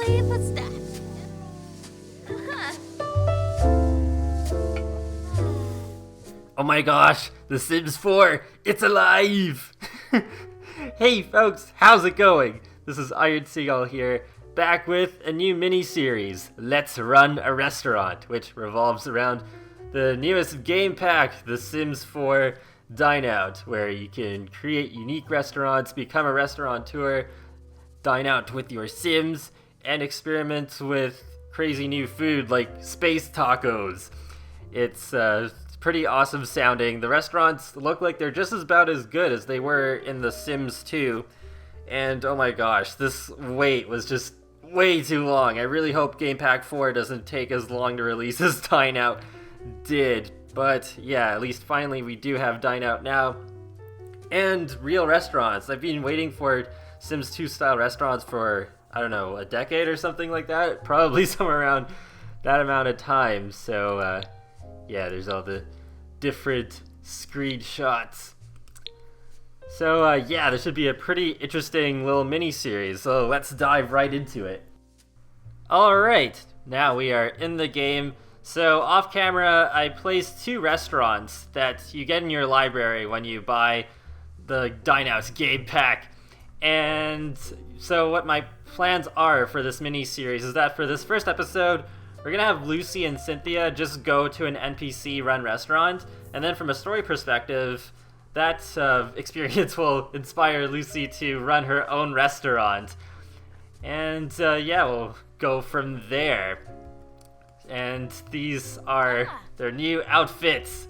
believe it's that. Oh my gosh, The Sims 4, it's alive! Hey folks, how's it going? This is Seagull here, back with a new mini-series, Let's Run a Restaurant, which revolves around the newest game pack, The Sims 4 Dine Out, where you can create unique restaurants, become a restaurateur, dine out with your Sims, and experiment with crazy new food like space tacos. It's pretty awesome sounding. The restaurants look like they're just about as good as they were in The Sims 2. And oh my gosh, this wait was just way too long. I really hope Game Pack 4 doesn't take as long to release as Dine Out did. But yeah, at least finally we do have Dine Out now. And real restaurants. I've been waiting for Sims 2 style restaurants for, I don't know, a decade or something like that. Probably somewhere around that amount of time. So yeah, there's all the different screenshots. So yeah, this should be a pretty interesting little mini-series, so let's dive right into it. Alright, now we are in the game. So off camera, I placed two restaurants that you get in your library when you buy the Dine Out game pack. And so what my plans are for this mini-series is that for this first episode, we're gonna have Lucy and Cynthia just go to an NPC-run restaurant, and then from a story perspective, that experience will inspire Lucy to run her own restaurant. And yeah, we'll go from there. And these are their new outfits.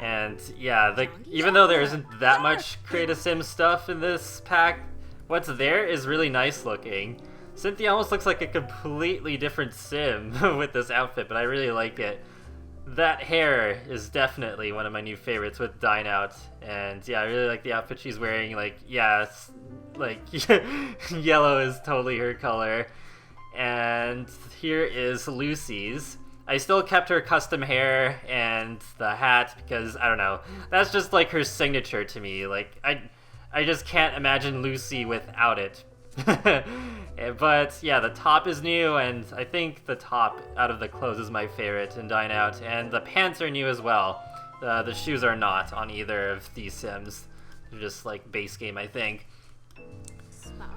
And yeah, even though there isn't that much Create a Sim stuff in this pack, what's there is really nice looking. Cynthia almost looks like a completely different Sim with this outfit, but I really like it. That hair is definitely one of my new favorites with Dine Out, and yeah, I really like the outfit she's wearing. Like, yeah, like yellow is totally her color. And here is Lucy's. I still kept her custom hair and the hat because, I don't know, that's just like her signature to me. Like, I just can't imagine Lucy without it. But yeah, the top is new, and I think the top out of the clothes is my favorite in Dine Out, and the pants are new as well. The shoes are not on either of these Sims. They're just like base game, I think.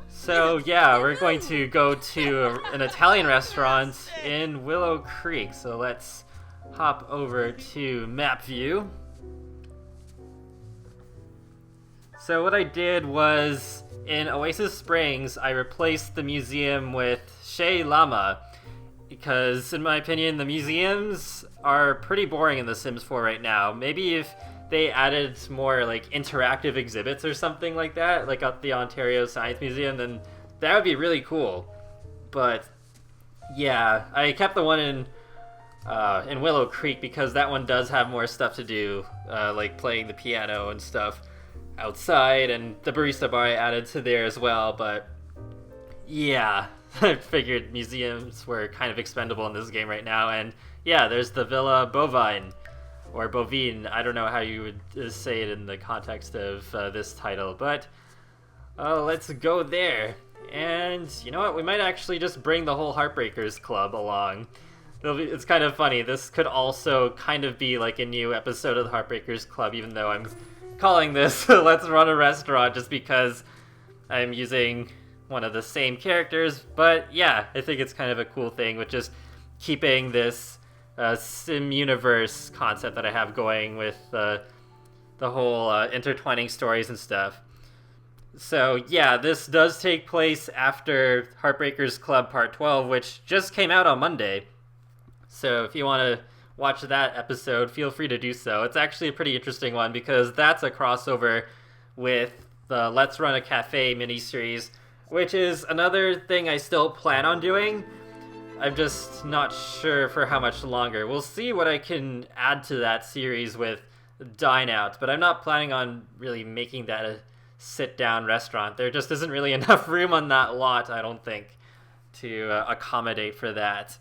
So yeah, we're going to go to an Italian restaurant in Willow Creek. So let's hop over to map view. So what I did was, in Oasis Springs, I replaced the museum with Shea Llama, because in my opinion, the museums are pretty boring in The Sims 4 right now. Maybe if they added more like interactive exhibits or something like that, like at the Ontario Science Museum, then that would be really cool. But yeah, I kept the one in Willow Creek because that one does have more stuff to do, like playing the piano and stuff outside, and the barista bar I added to there as well. But yeah, I figured museums were kind of expendable in this game right now. And yeah, there's the Villa Bovine, or Bovine, I don't know how you would say it in the context of this title, but let's go there. And you know what, we might actually just bring the whole Heartbreakers Club along. It's kind of funny, this could also kind of be like a new episode of the Heartbreakers Club, even though I'm calling this Let's Run a Restaurant just because I'm using one of the same characters. But yeah, I think it's kind of a cool thing with just keeping this Sim universe concept that I have going with the whole intertwining stories and stuff. So yeah, this does take place after Heartbreakers Club Part 12, which just came out on Monday. So if you want to watch that episode, feel free to do so. It's actually a pretty interesting one because that's a crossover with the Let's Run a Cafe miniseries, which is another thing I still plan on doing. I'm just not sure for how much longer. We'll see what I can add to that series with Dine Out, but I'm not planning on really making that a sit-down restaurant. There just isn't really enough room on that lot, I don't think, to accommodate for that.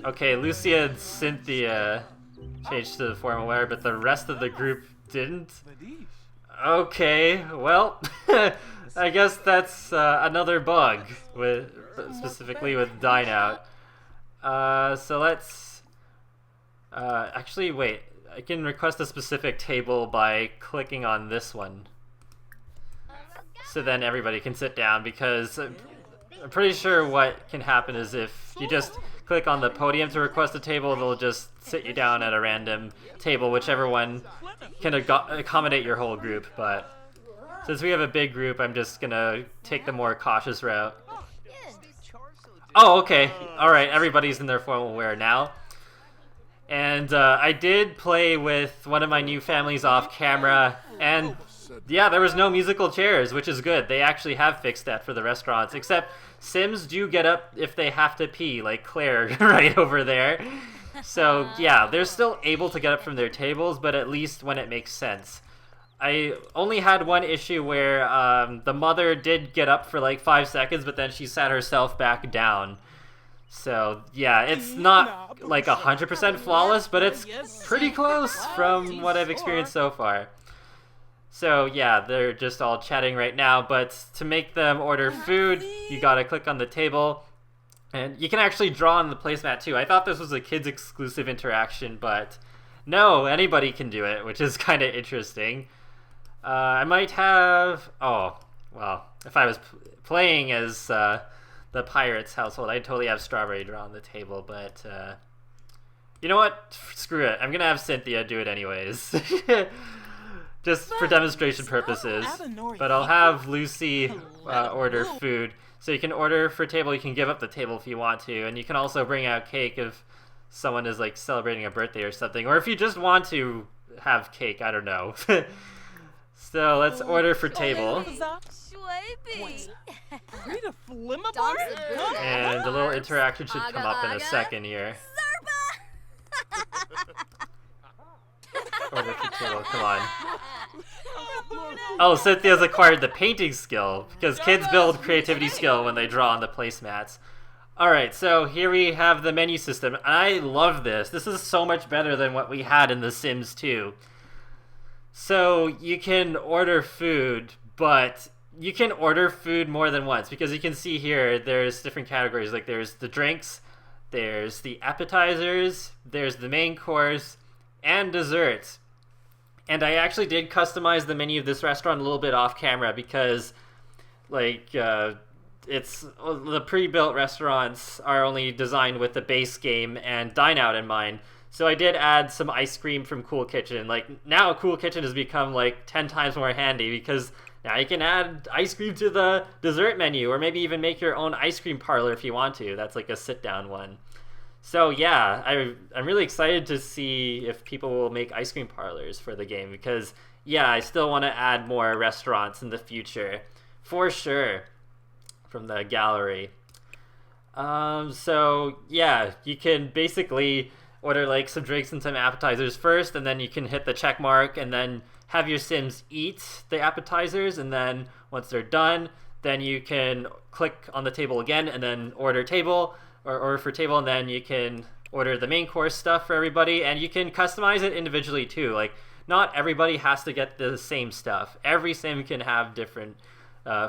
Okay, Lucia and Cynthia changed to the formal wear, but the rest of the group didn't. Okay, well, I guess that's another bug with specifically with Dine out. So let's actually wait. I can request a specific table by clicking on this one. So then everybody can sit down, because I'm pretty sure what can happen is if you just click on the podium to request a table, they'll just sit you down at a random table, whichever one can accommodate your whole group. But since we have a big group, I'm just gonna take the more cautious route. Oh, okay. Alright, everybody's in their formal wear now. And I did play with one of my new families off camera, and yeah, there was no musical chairs, which is good. They actually have fixed that for the restaurants, except Sims do get up if they have to pee, like Claire right over there. So yeah, they're still able to get up from their tables, but at least when it makes sense. I only had one issue where the mother did get up for like 5 seconds, but then she sat herself back down. So yeah, it's not like 100% flawless, but it's pretty close from what I've experienced so far. So yeah, they're just all chatting right now, but to make them order food, you gotta click on the table. And you can actually draw on the placemat too. I thought this was a kids exclusive interaction, but no, anybody can do it, which is kind of interesting. I might have... Oh, well, if I was playing as the Pirates household, I'd totally have Strawberry draw on the table, but you know what? Screw it. I'm gonna have Cynthia do it anyways. Just for demonstration purposes. But I'll have Lucy order food. So you can order for table, you can give up the table if you want to, and you can also bring out cake if someone is like celebrating a birthday or something, or if you just want to have cake, I don't know. So let's order for table. And a little interaction should come up in a second here. Order for table, come on. Oh, Cynthia's acquired the painting skill, because kids build creativity skill when they draw on the placemats. Alright, so here we have the menu system. I love this. This is so much better than what we had in The Sims 2. So you can order food, but you can order food more than once, because you can see here there's different categories. Like there's the drinks, there's the appetizers, there's the main course, and desserts. And I actually did customize the menu of this restaurant a little bit off camera, because like it's the pre-built restaurants are only designed with the base game and dine out in mind. So I did add some ice cream from Cool Kitchen. Like now Cool Kitchen has become like 10 times more handy, because now you can add ice cream to the dessert menu, or maybe even make your own ice cream parlor if you want to. That's like a sit-down one. So yeah, I'm really excited to see if people will make ice cream parlors for the game, because yeah, I still want to add more restaurants in the future, for sure, from the gallery. So yeah, you can basically order like some drinks and some appetizers first, and then you can hit the check mark and then have your Sims eat the appetizers, and then once they're done, then you can click on the table again and then order table, or order for table, and then you can order the main course stuff for everybody, and you can customize it individually too. Like not everybody has to get the same stuff. Every Sim can have different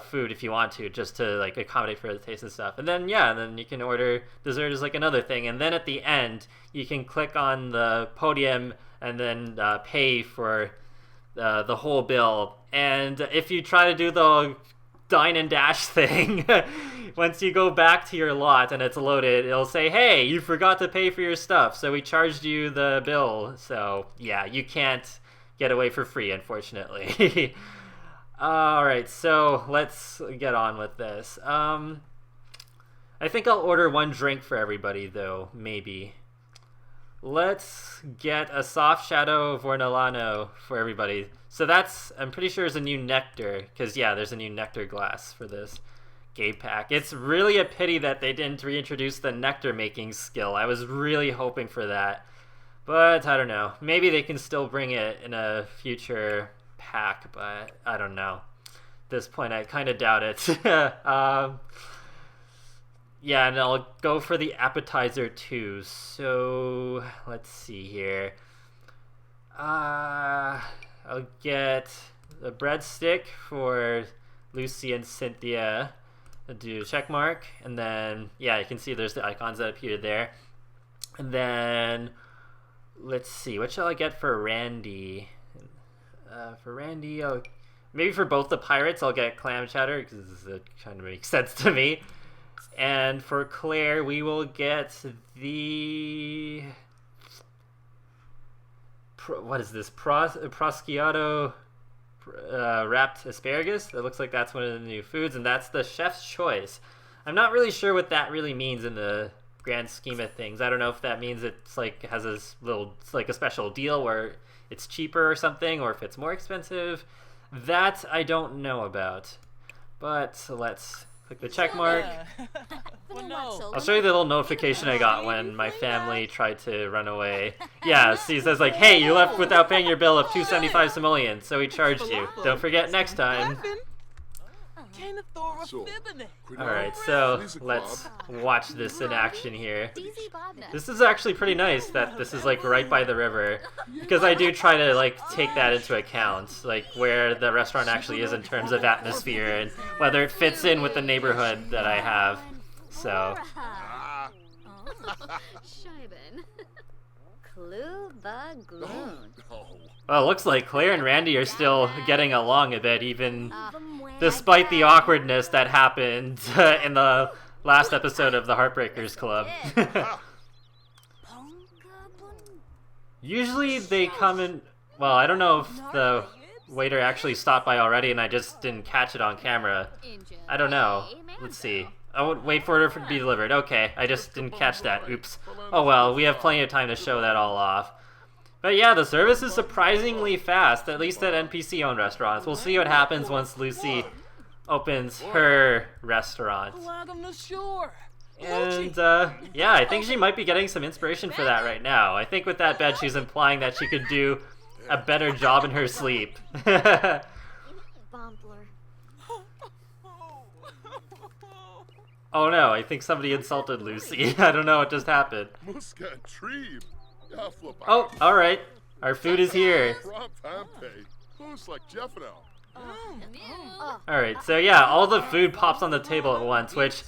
food if you want to, just to like accommodate for the taste and stuff. And then yeah, then you can order dessert as like another thing, and then at the end you can click on the podium and then pay for the whole bill. And if you try to do the dine and dash thing, once you go back to your lot and it's loaded, it'll say, hey, you forgot to pay for your stuff, so we charged you the bill. So yeah, you can't get away for free, unfortunately. Alright, so let's get on with this. I think I'll order one drink for everybody though, maybe. Let's get a soft shadow Vornolano for everybody. So that's, I'm pretty sure, is a new nectar, because yeah, there's a new nectar glass for this game pack. It's really a pity that they didn't reintroduce the nectar making skill. I was really hoping for that, but I don't know. Maybe they can still bring it in a future pack, but I don't know. At this point, I kind of doubt it. Yeah, and I'll go for the appetizer too. So let's see here. I'll get a breadstick for Lucy and Cynthia. I'll do a check mark, and then yeah, you can see there's the icons that appear there. And then let's see, what shall I get for Randy? For Randy, maybe for both the pirates, I'll get clam chowder because it kind of makes sense to me. And for Claire, we will get the what is this? Prosciutto wrapped asparagus. It looks like that's one of the new foods, and that's the chef's choice. I'm not really sure what that really means in the grand scheme of things. I don't know if that means it's like has this little, it's like a special deal where it's cheaper or something, or if it's more expensive. That I don't know about. But let's click the check mark. I'll show you the little notification I got when my family tried to run away. Yeah, see, it says like, hey, you left without paying your bill of 275 simoleons, so we charged you. Don't forget next time. Alright, so let's watch this in action here. This is actually pretty nice that this is like right by the river, because I do try to like take that into account, like where the restaurant actually is in terms of atmosphere and whether it fits in with the neighborhood that I have. So well, it looks like Claire and Randy are still getting along a bit, even despite the awkwardness that happened in the last episode of the Heartbreakers Club. Usually they come in, well, I don't know if the waiter actually stopped by already and I just didn't catch it on camera. I don't know. Let's see. I would wait for it to be delivered. Okay, I just didn't catch that. Oops. Oh well, we have plenty of time to show that all off. But yeah, the service is surprisingly fast, at least at NPC-owned restaurants. We'll see what happens once Lucy opens her restaurant. And yeah, I think she might be getting some inspiration for that right now. I think with that bed she's implying that she could do a better job in her sleep. Oh no, I think somebody insulted Lucy. I don't know what just happened. Oh, alright. Our food is here. Alright, so yeah, all the food pops on the table at once, which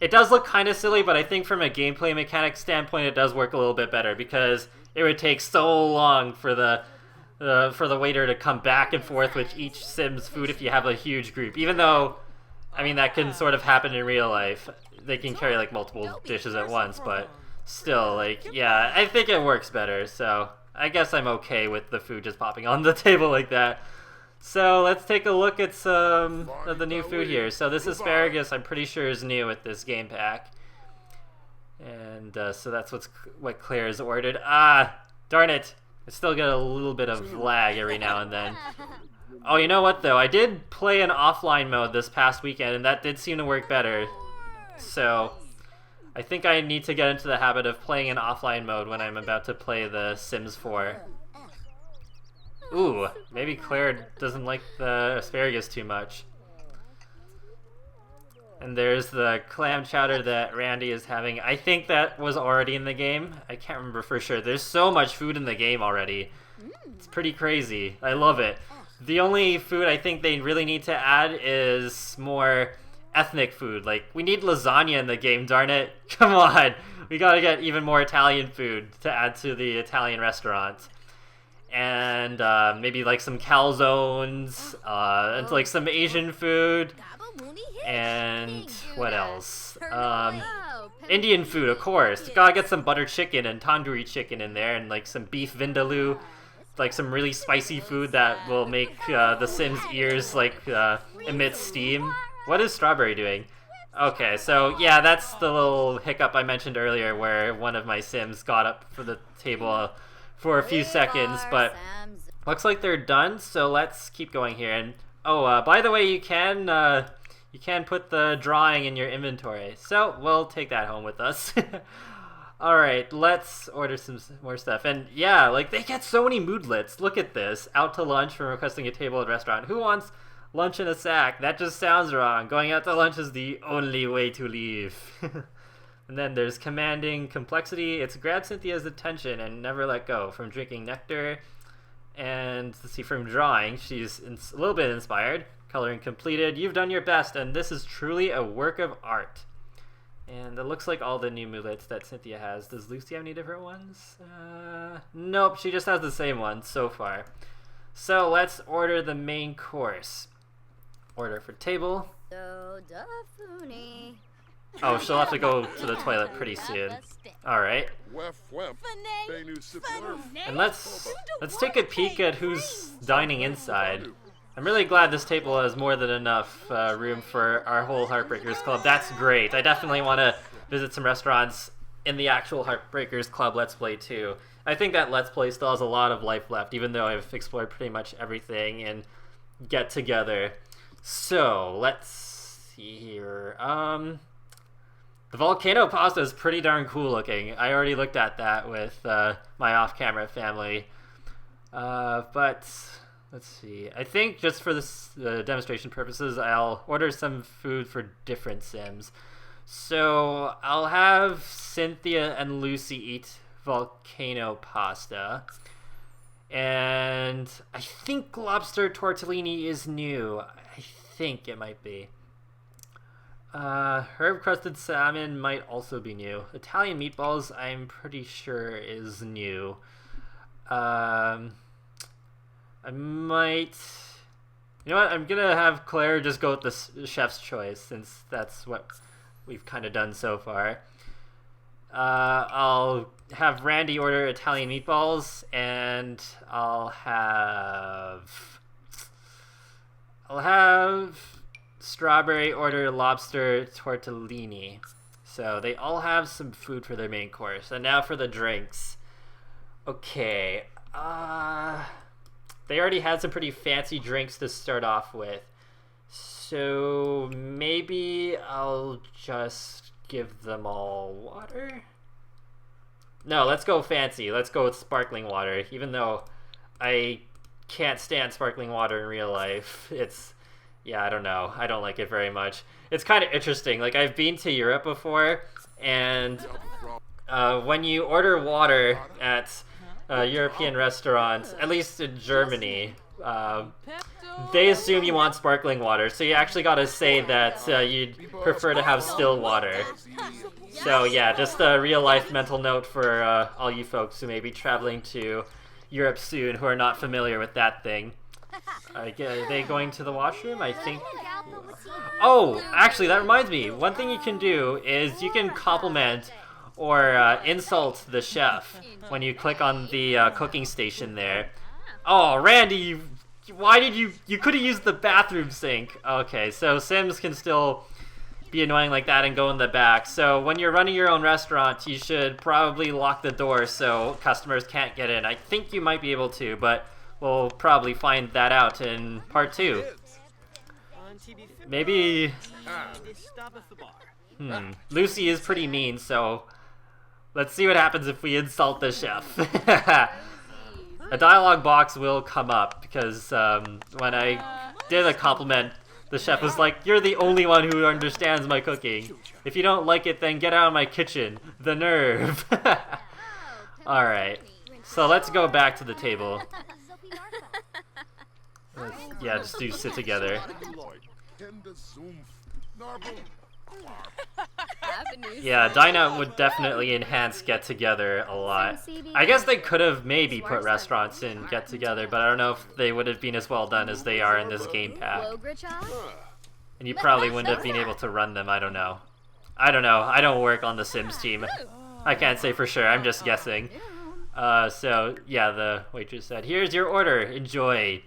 it does look kind of silly, but I think from a gameplay mechanic standpoint it does work a little bit better, because it would take so long for the waiter to come back and forth with each Sim's food if you have a huge group. Even though, I mean, that can sort of happen in real life. They can carry like multiple dishes at once, but still, like, yeah, I think it works better, so I guess I'm okay with the food just popping on the table like that. So let's take a look at some of the new food here. So this asparagus, I'm pretty sure, is new with this game pack. And so that's what Claire has ordered. Ah, darn it. I still get a little bit of lag every now and then. Oh, you know what, though? I did play an offline mode this past weekend, and that did seem to work better. So I think I need to get into the habit of playing in offline mode when I'm about to play The Sims 4. Ooh, maybe Claire doesn't like the asparagus too much. And there's the clam chowder that Randy is having. I think that was already in the game. I can't remember for sure. There's so much food in the game already. It's pretty crazy. I love it. The only food I think they really need to add is more ethnic food. Like, we need lasagna in the game, darn it. Come on. We gotta get even more Italian food to add to the Italian restaurant. And maybe like some calzones, and like some Asian food, and what else? Indian food, of course. Gotta get some butter chicken and tandoori chicken in there, and like some beef vindaloo, like some really spicy food that will make the Sims' ears like emit steam. What is Strawberry doing? Okay, so yeah, that's the little hiccup I mentioned earlier where one of my Sims got up for the table for a few seconds, but looks like they're done, so let's keep going here. And oh, by the way, you can put the drawing in your inventory, so we'll take that home with us. Alright, let's order some more stuff. And yeah, like, they get so many moodlets. Look at this. Out to lunch from requesting a table at a restaurant. Who wants lunch in a sack? That just sounds wrong. Going out to lunch is the only way to leave. And then there's commanding complexity. It's grab Cynthia's attention and never let go. From drinking nectar And let's see, from drawing, she's a little bit inspired. Coloring completed. You've done your best, and this is truly a work of art. And it looks like all the new mulets that Cynthia has. Does Lucy have any different ones? Nope, she just has the same one so far. So let's order the main course. Order for table. Oh, she'll have to go to the toilet pretty soon. Alright. And let's take a peek at who's dining inside. I'm really glad this table has more than enough room for our whole Heartbreakers Club. That's great. I definitely want to visit some restaurants in the actual Heartbreakers Club Let's Play too. I think that Let's Play still has a lot of life left, even though I've explored pretty much everything and get together. So, let's see here. The volcano pasta is pretty darn cool looking. I already looked at that with my off-camera family. But let's see. I think just for this demonstration purposes, I'll order some food for different Sims. So I'll have Cynthia and Lucy eat volcano pasta. And I think lobster tortellini is new. I think it might be. Herb-crusted salmon might also be new. Italian meatballs, I'm pretty sure, is new. I might... You know what? I'm gonna have Claire just go with the chef's choice, since that's what we've kind of done so far. I'll have Randy order Italian meatballs, and I'll have Strawberry order lobster tortellini. So they all have some food for their main course. And now for the drinks. Okay. They already had some pretty fancy drinks to start off with. So maybe I'll just give them all water? No, let's go fancy. Let's go with sparkling water. Even though I can't stand sparkling water in real life. Yeah, I don't know. I don't like it very much. It's kind of interesting. Like, I've been to Europe before, and when you order water at European restaurants, at least in Germany, they assume you want sparkling water. So you actually got to say that you'd prefer to have still water. So yeah, just a real-life mental note for all you folks who may be traveling to Europe soon who are not familiar with that thing. Are they going to the washroom? I think... Oh, actually, that reminds me. One thing you can do is you can compliment or insult the chef when you click on the cooking station there. Oh, Randy, why did you could have used the bathroom sink. Okay, so Sims can still be annoying like that and go in the back. So when you're running your own restaurant, you should probably lock the door so customers can't get in. I think you might be able to, but we'll probably find that out in part 2. Maybe... Lucy is pretty mean, so let's see what happens if we insult the chef. A dialogue box will come up because when I did a compliment, the chef was like, "You're the only one who understands my cooking. If you don't like it, then get out of my kitchen." The nerve. Alright, so let's go back to the table. Yeah, just do sit together. Yeah, Dine would definitely enhance Get Together a lot. I guess they could have maybe put restaurants in Get Together, but I don't know if they would have been as well done as they are in this game pack. And you probably wouldn't have been able to run them, I don't know. I don't work on the Sims team. I can't say for sure, I'm just guessing. So, yeah, the waitress said, "Here's your order, enjoy."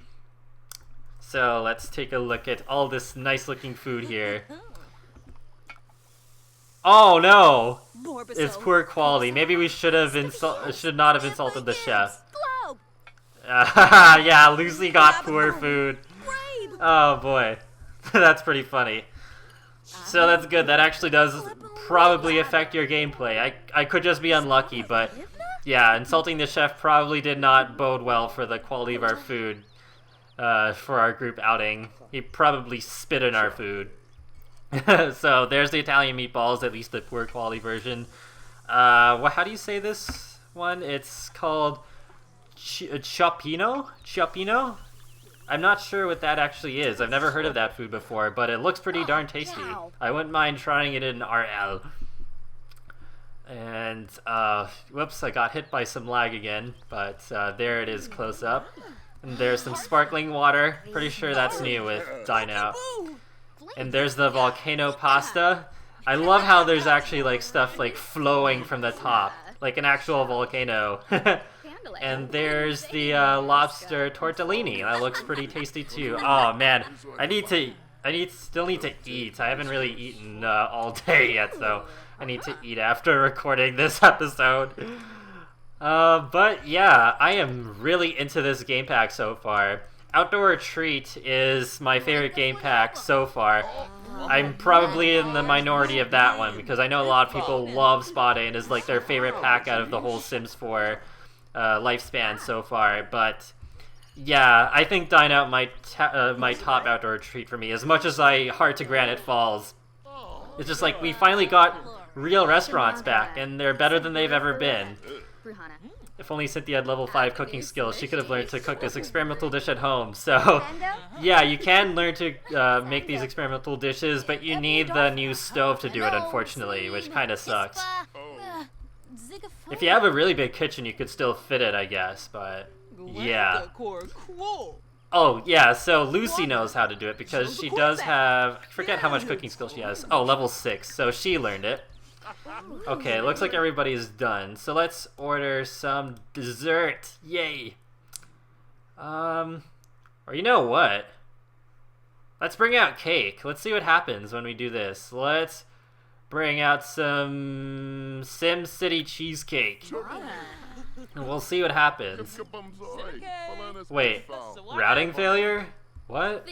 So, let's take a look at all this nice-looking food here. Oh no! It's poor quality. Maybe we should not have insulted the chef. Yeah, Lucy got poor food. Oh boy. That's pretty funny. So that's good. That actually does probably affect your gameplay. I could just be unlucky, but yeah, insulting the chef probably did not bode well for the quality of our food for our group outing. He probably spit in our food. So there's the Italian meatballs, at least the poor quality version. How do you say this one? It's called Chopino? Chopino? I'm not sure what that actually is. I've never heard of that food before, but it looks pretty darn tasty. I wouldn't mind trying it in RL. And, whoops, I got hit by some lag again, but there it is close up. And there's some sparkling water. Pretty sure that's new with Dine Out. And there's the volcano pasta. I love how there's actually like stuff like flowing from the top, like an actual volcano. And there's the lobster tortellini. That looks pretty tasty too. Oh man, still need to eat. I haven't really eaten all day yet, so I need to eat after recording this episode. But yeah, I am really into this game pack so far. Outdoor Retreat is my favorite game pack so far. I'm probably in the minority of that one because I know a lot of people love Spa Day and is like their favorite pack out of the whole Sims 4 lifespan so far. But yeah, I think Dine Out might top Outdoor Retreat for me. As much as I heart to Granite Falls, it's just like we finally got real restaurants back and they're better than they've ever been. If only Cynthia had level 5 cooking skills, she could have learned to cook this experimental dish at home. So, yeah, you can learn to make these experimental dishes, but you need the new stove to do it, unfortunately, which kind of sucks. If you have a really big kitchen, you could still fit it, I guess, but yeah. Oh, yeah, so Lucy knows how to do it because she does have... I forget how much cooking skill she has. Oh, level 6, so she learned it. Okay, looks like everybody's done. So let's order some dessert. Yay! Or you know what? Let's bring out cake. Let's see what happens when we do this. Let's bring out some Sim City cheesecake. And we'll see what happens. Wait, routing failure? What?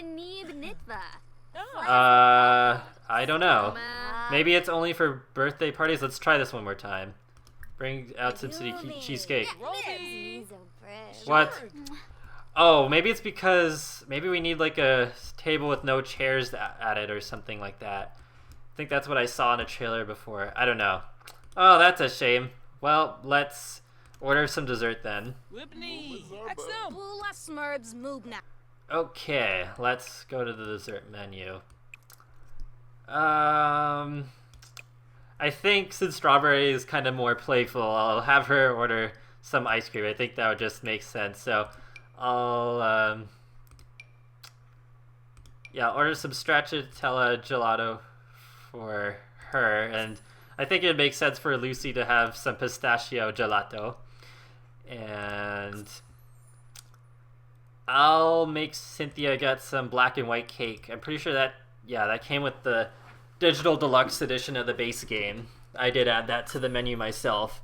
I don't know. Maybe it's only for birthday parties. Let's try this one more time. Bring out Sim City cheesecake. What? Oh, maybe it's because maybe we need like a table with no chairs at it or something like that. I think that's what I saw in a trailer before. I don't know. Oh, that's a shame. Well, let's order some dessert then. Okay, let's go to the dessert menu. I think since Strawberry is kind of more playful, I'll have her order some ice cream. I think that would just make sense. So I'll order some stracciatella gelato for her, and I think it makes sense for Lucy to have some pistachio gelato. And I'll make Cynthia get some black and white cake. I'm pretty sure that came with the digital deluxe edition of the base game. I did add that to the menu myself.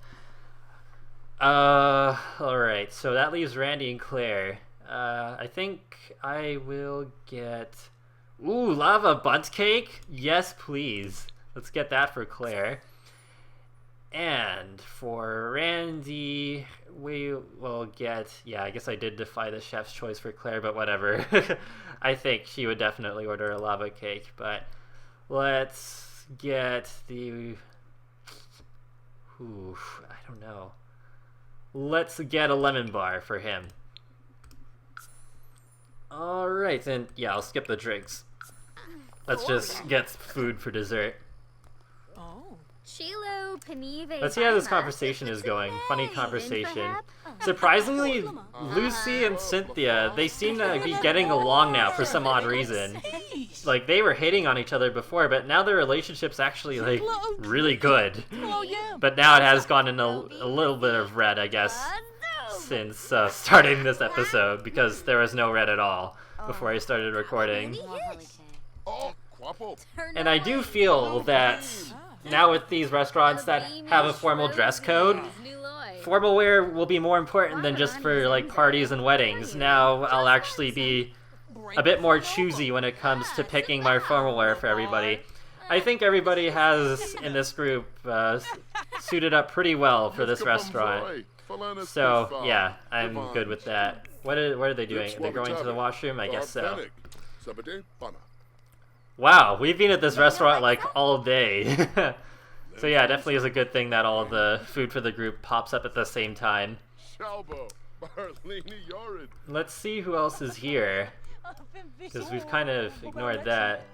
Alright, so that leaves Randy and Claire. I think I will get... Ooh, lava bunt cake? Yes, please. Let's get that for Claire. And for Randy, we will get... Yeah, I guess I did defy the chef's choice for Claire, but whatever. I think she would definitely order a lava cake, but let's get the... Ooh, I don't know. Let's get a lemon bar for him. Alright, and yeah, I'll skip the drinks. Let's just get food for dessert. Let's see how this conversation is going. Funny conversation. Surprisingly, Lucy and Cynthia, they seem to be getting along now for some odd reason. Like, they were hating on each other before, but now their relationship's actually, like, really good. But now it has gone in a little bit of red, I guess, since starting this episode, because there was no red at all before I started recording. And I do feel that now with these restaurants that have a formal dress code, formal wear will be more important than just for like parties and weddings. Now I'll actually be a bit more choosy when it comes to picking my formal wear for everybody. I think everybody has in this group suited up pretty well for this restaurant. So yeah, I'm good with that. What are they doing? They're going to the washroom? I guess so. Wow, we've been at this restaurant like all day. So yeah, it definitely is a good thing that all of the food for the group pops up at the same time. Let's see who else is here, because we've kind of ignored that.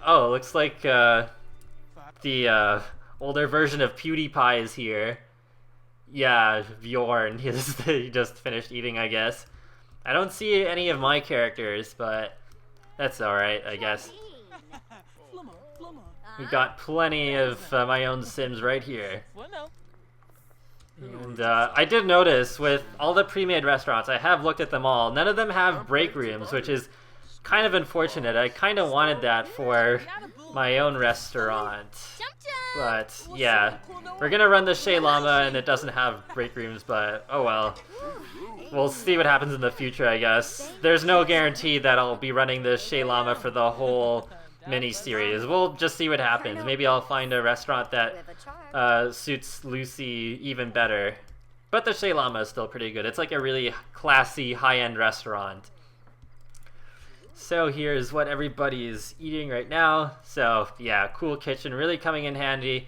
Oh, looks like the older version of PewDiePie is here. Yeah, Bjorn. He just finished eating, I guess. I don't see any of my characters, but that's alright, I guess. We've got plenty of my own Sims right here. And I did notice with all the pre-made restaurants, I have looked at them all, none of them have break rooms, which is kind of unfortunate. I kind of wanted that for my own restaurant. But yeah, we're gonna run the Shea Llama and it doesn't have break rooms, but oh well. We'll see what happens in the future, I guess. There's no guarantee that I'll be running the Shea Llama for the whole mini-series. We'll just see what happens. Maybe I'll find a restaurant that suits Lucy even better. But the Shea Llama is still pretty good. It's like a really classy, high-end restaurant. So here's what everybody is eating right now. So yeah, cool kitchen, really coming in handy.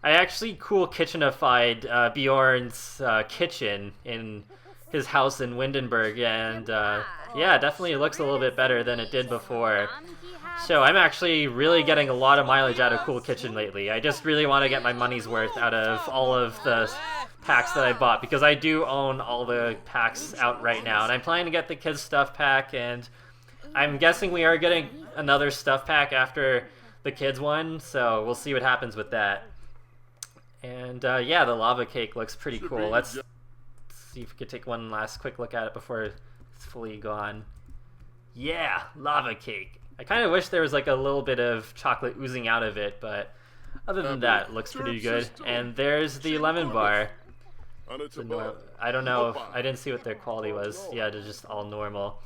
I actually cool kitchenified Bjorn's kitchen in his house in Windenburg, and yeah, definitely looks a little bit better than it did before. So I'm actually really getting a lot of mileage out of Cool Kitchen lately. I just really want to get my money's worth out of all of the packs that I bought, because I do own all the packs out right now, and I'm planning to get the kids stuff pack, and I'm guessing we are getting another stuff pack after the kids one, so we'll see what happens with that. And yeah, the lava cake looks pretty cool. Let's see if we could take one last quick look at it before it's fully gone. Yeah, lava cake. I kind of wish there was like a little bit of chocolate oozing out of it, but other than that, it looks pretty good. And there's the lemon bar. I don't know if I didn't see what their quality was. Yeah, they're just all normal.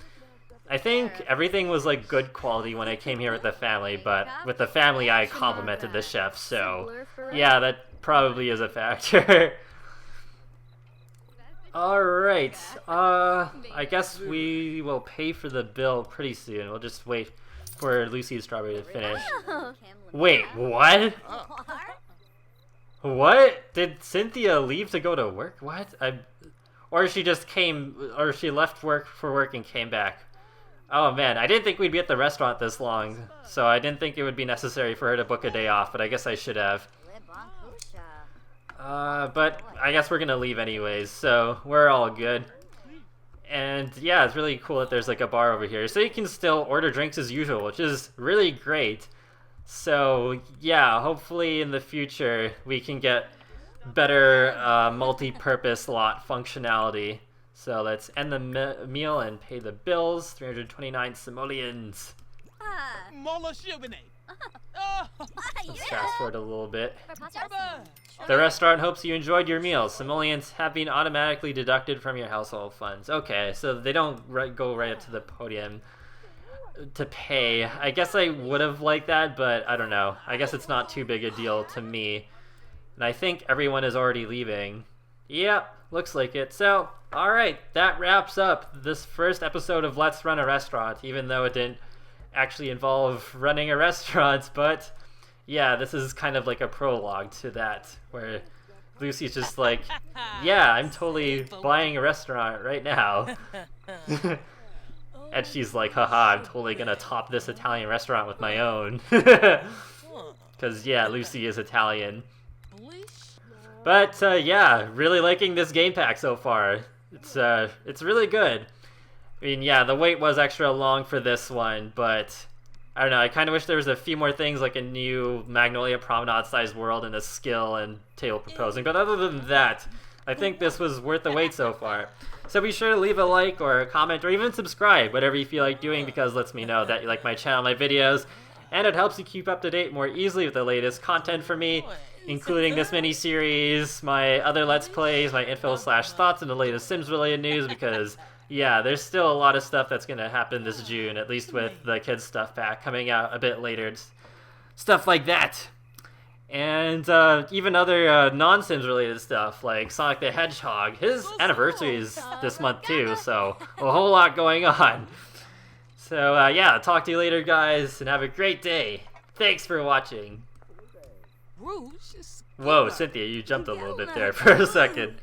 I think everything was like good quality when I came here with the family, but with the family I complimented the chef, so yeah, that probably is a factor. Alright, I guess we will pay for the bill pretty soon. We'll just wait for Lucy's strawberry to finish. Wait, what? What? Did Cynthia leave to go to work? What? Or she just came, or she left work for work and came back. Oh man, I didn't think we'd be at the restaurant this long, so I didn't think it would be necessary for her to book a day off, but I guess I should have. But I guess we're gonna leave anyways, so we're all good. And yeah, it's really cool that there's like a bar over here, so you can still order drinks as usual, which is really great. So yeah, hopefully in the future we can get better multi-purpose lot functionality. So let's end the meal and pay the bills. 329 simoleons. Let's fast forward a little bit. The restaurant hopes you enjoyed your meal. Simoleons have been automatically deducted from your household funds. Okay, so they don't go right up to the podium to pay. I guess I would have liked that, but I don't know. I guess it's not too big a deal to me. And I think everyone is already leaving. Yep, looks like it. So, alright, that wraps up this first episode of Let's Run a Restaurant, even though it didn't actually involve running a restaurant, but yeah, this is kind of like a prologue to that, where Lucy's just like, yeah, I'm totally buying a restaurant right now. And she's like, haha, I'm totally gonna top this Italian restaurant with my own. Because yeah, Lucy is Italian. But yeah, really liking this game pack so far. It's really good. I mean, yeah, the wait was extra long for this one, but I don't know, I kind of wish there was a few more things, like a new Magnolia Promenade-sized world and a skill and table proposing, but other than that, I think this was worth the wait so far. So be sure to leave a like or a comment or even subscribe, whatever you feel like doing, because it lets me know that you like my channel, my videos, and it helps you keep up to date more easily with the latest content for me, including this mini-series, my other Let's Plays, my info/thoughts, and the latest Sims-related news, because yeah, there's still a lot of stuff that's going to happen this June, at least with the kids stuff pack coming out a bit later. Stuff like that. And even other non-Sims related stuff, like Sonic the Hedgehog. His anniversary is this month too, so a whole lot going on. So yeah, talk to you later, guys, and have a great day. Thanks for watching. Whoa, Cynthia, you jumped a little bit there for a second.